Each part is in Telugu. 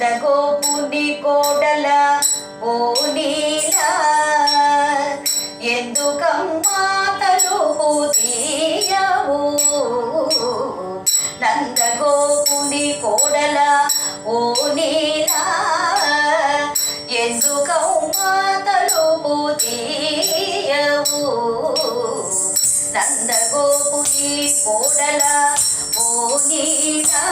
నందగోపుని కోడల ఓ నీలా ఎందుకమ్మా తలుపు తీయవు నందగోపుని కోడల ఓ నీలా ఎందుకమ్మా తలుపు తీయవు నందగోపుని కోడల ఓ నీలా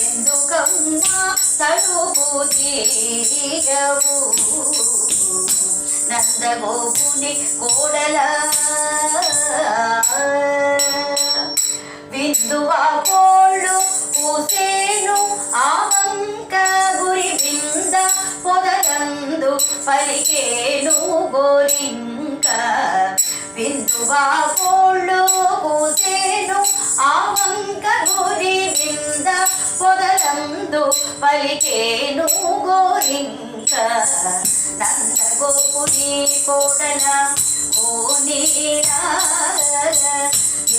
ఎందుకమ్మా తలుపు తీయవు నందగోపుని కోడల విందువా కోళ్ళు పూసేను ఆవంక గురి వింద పొదలందు పలికేను గోరింక విందువా కోళ్ళు పూసేను ఆవంక గురి వింద పొదలందు పలికేను గోరింక నందగోపుని కోడల ఓ నీలా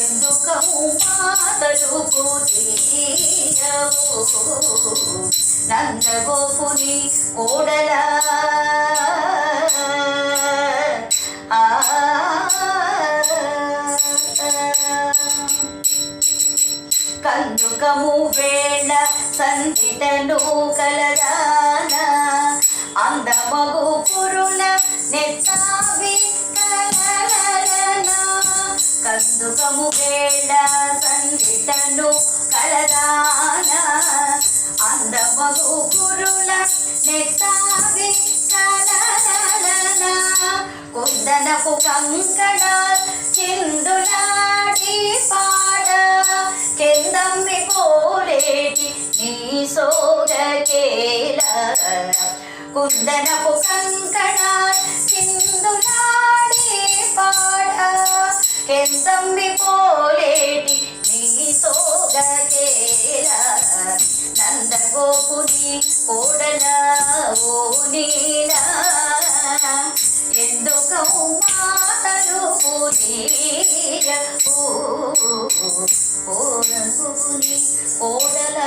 ఎందుకమ్మా తలుపు తీయవు నందగోపుని కోడల కందుకము వేళ సంధిటను కలదాన అందమగు పురుల నెత్తావి కలలన కందుకము వేళ సంధిటను కలదాన అందమగు పురుల నెత్తావి కలలన కుందనపు కంకణ చిందులాడి పాడ కెందమ్మి పోలేటి నీ సోగకేల కుందనపు కంకణ చిందులాడి పాడ కెందమ్మి పోలేటి నీ సోగకేల నందగోపుని కోడల ఓ నీలా ఎందుకమ్మా తలుపు తీయవు ఓ నందగోపుని కోడల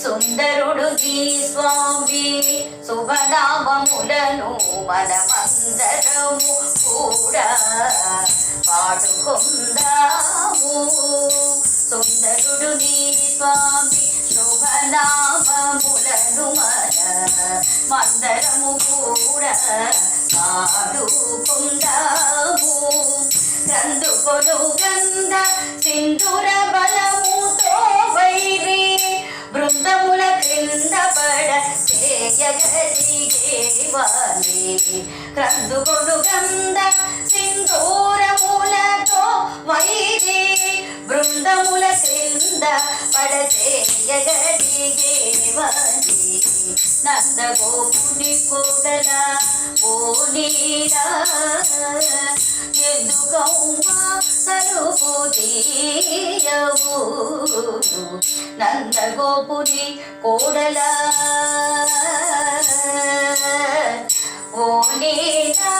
సుందరుడు నీ స్వామి శుభనామములను మనమందరము కూడా పాడుకుందాము సుందరుడు నీ స్వామి శుభనామములను మనమందరము కూడా పాడుకుందాము గందుకొను గంధ సింధుర బలముతో వైరి బృందముల క్రింద పడ చేయగలిగేవాని క్రందుకొను గంధ సింధూరములతో వైరి బృందముల క్రింద పడ చేయగలిగేవాని నందగోపుని కోడల ఓ నీలా ఎందుకమ్మా తలుపు తీయవు నందగోపుని కోడల ఓ నీలా